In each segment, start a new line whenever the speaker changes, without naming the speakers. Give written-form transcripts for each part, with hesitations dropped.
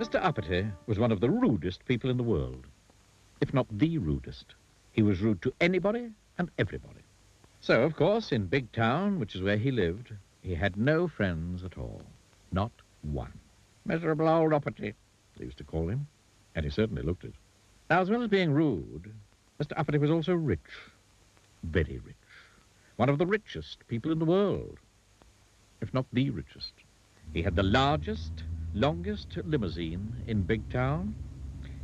Mr. Uppity was one of the rudest people in the world, if not the rudest. He was rude to anybody and everybody. So, of course, in Big Town, which is where he lived, he had no friends at all. Not one. Miserable old Uppity, they used to call him, and he certainly looked it. Now, as well as being rude, Mr. Uppity was also rich. Very rich. One of the richest people in the world, if not the richest. He had the largest, longest limousine in Big Town.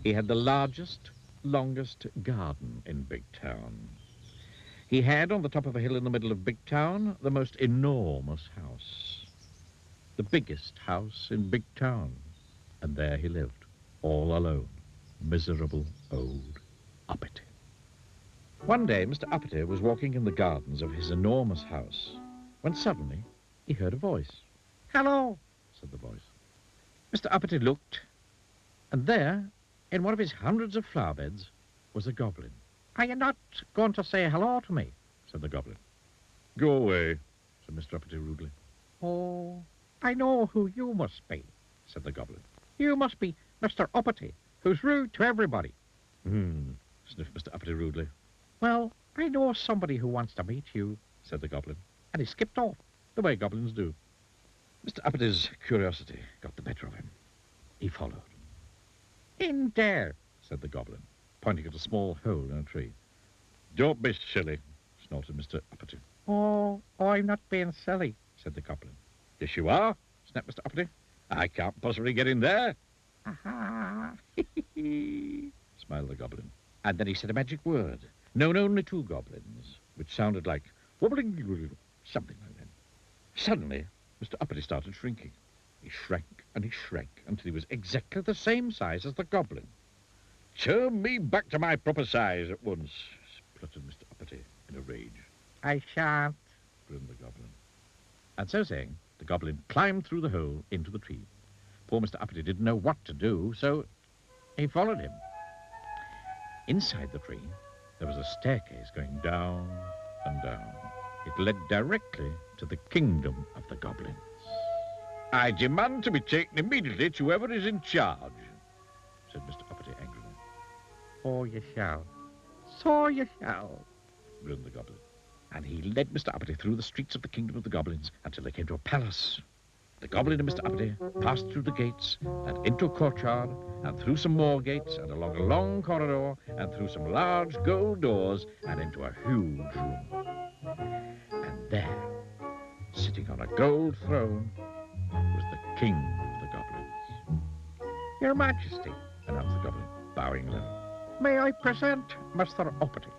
He had the largest, longest garden in Big Town. He had, on the top of a hill in the middle of Big Town, the most enormous house. The biggest house in Big Town. And there he lived, all alone. Miserable old Uppity. One day, Mr. Uppity was walking in the gardens of his enormous house, when suddenly he heard a voice. "Hello," said the voice. Mr. Uppity looked, and there, in one of his hundreds of flower beds, was a goblin. "Are you not going to say hello to me?" said the goblin. "Go away," said Mr. Uppity rudely. "Oh, I know who you must be," said the goblin. "You must be Mr. Uppity, who's rude to everybody." Sniffed Mr. Uppity rudely. "Well, I know somebody who wants to meet you," said the goblin, and he skipped off, the way goblins do. Mr. Uppity's curiosity got the better of him. He followed. "In there," said the goblin, pointing at a small hole in a tree. "Don't be silly," snorted Mr. Uppity. Oh, I'm not being silly," said the goblin. "Yes, you are," snapped Mr. Uppity. "I can't possibly get in there." "Aha! smiled the goblin. And then he said a magic word, known only to goblins, which sounded like wobbling, something like that. Suddenly, Mr. Uppity started shrinking. He shrank and he shrank until he was exactly the same size as the goblin. "Turn me back to my proper size at once," spluttered Mr. Uppity in a rage. "I shan't," grinned the goblin. And so saying, the goblin climbed through the hole into the tree. Poor Mr. Uppity didn't know what to do, so he followed him. Inside the tree, there was a staircase going down and down. It led directly to the kingdom of the goblins. "I demand to be taken immediately to whoever is in charge," said Mr. Uppity angrily. "Oh, you shall. So you shall," grinned the goblin. And he led Mr. Uppity through the streets of the kingdom of the goblins until they came to a palace. The goblin and Mr. Uppity passed through the gates and into a courtyard and through some more gates and along a long corridor and through some large gold doors and into a huge room. And there, sitting on a gold throne, was the king of the goblins. "Your Majesty," announced the goblin, bowing low, "may I present Mr. Uppity?"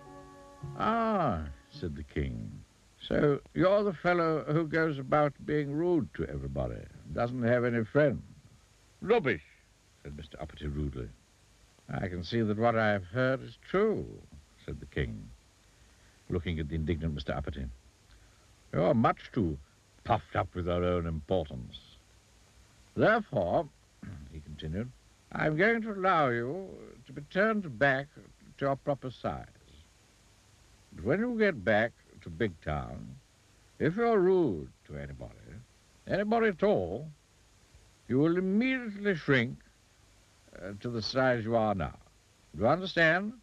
"Ah," said the king. "So you're the fellow who goes about being rude to everybody, doesn't have any friends." "Rubbish," said Mr. Uppity rudely. "I can see that what I've heard is true," said the king, looking at the indignant Mr. Uppity. "You're much too puffed up with your own importance. Therefore," he continued, "I'm going to allow you to be turned back to your proper size. But when you get back to Big Town, if you're rude to anybody at all, you will immediately shrink to the size you are now. Do you understand?"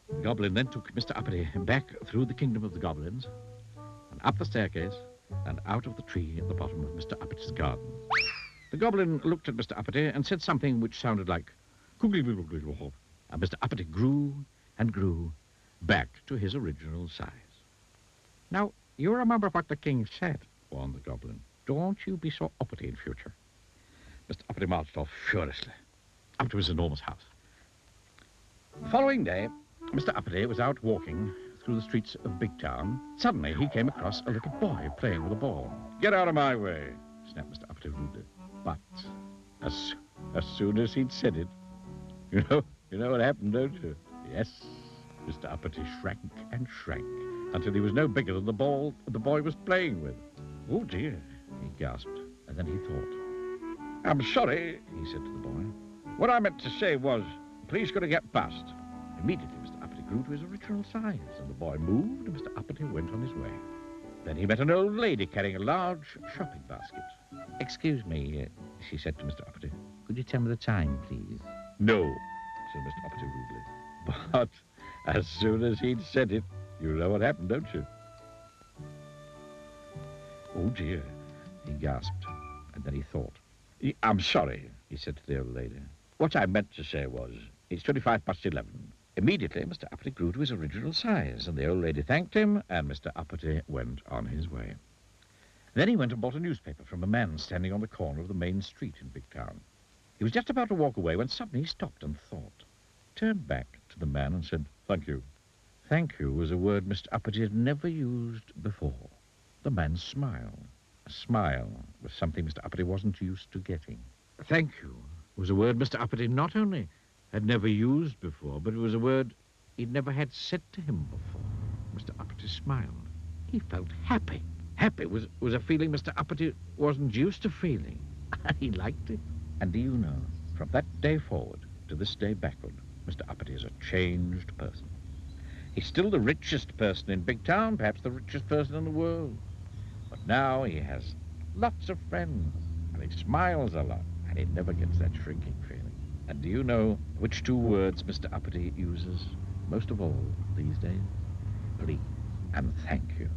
The goblin then took Mr. Uppity back through the kingdom of the goblins and up the staircase and out of the tree at the bottom of Mr. Uppity's garden. The goblin looked at Mr. Uppity and said something which sounded like "Coogly-wiggle-wiggle-hop," and Mr. Uppity grew and grew back to his original size. "Now, you remember what the king said," warned the goblin. "Don't you be so uppity in future." Mr. Uppity marched off furiously up to his enormous house. The following day, Mr. Uppity was out walking through the streets of Big Town. Suddenly, he came across a little boy playing with a ball. "Get out of my way," snapped Mr. Uppity rudely. But as soon as he'd said it, you know what happened, don't you? Yes, Mr. Uppity shrank and shrank until he was no bigger than the ball the boy was playing with. "Oh, dear," he gasped, and then he thought. "I'm sorry," he said to the boy. "What I meant to say was, please could I get past?" Immediately, Mr. Uppity grew to his original size, and the boy moved, and Mr. Uppity went on his way. Then he met an old lady carrying a large shopping basket. "Excuse me," she said to Mr. Uppity, Could you tell me the time, please? No, said Mr. Uppity rudely. But as soon as he'd said it, you know what happened, don't you? Oh, dear, he gasped, and then he thought. I'm sorry, he said to the old lady. What I meant to say was, it's 25 past 11. Immediately, Mr. Uppity grew to his original size, and the old lady thanked him, and Mr. Uppity went on his way. Then he went and bought a newspaper from a man standing on the corner of the main street in Big Town. He was just about to walk away when suddenly he stopped and thought, turned back to the man and said, "Thank you." Thank you was a word Mr. Uppity had never used before. The man smiled. A smile was something Mr. Uppity wasn't used to getting. Thank you was a word Mr. Uppity not only had never used before, but it was a word he'd never had said to him before. Mr. Uppity smiled. He felt happy. Happy was a feeling Mr. Uppity wasn't used to feeling. He liked it. And do you know, from that day forward to this day backward, Mr. Uppity is a changed person. He's still the richest person in Big Town, perhaps the richest person in the world. But now he has lots of friends, and he smiles a lot, and he never gets that shrinking feeling. And do you know which two words Mr. Uppity uses most of all these days? Please and thank you.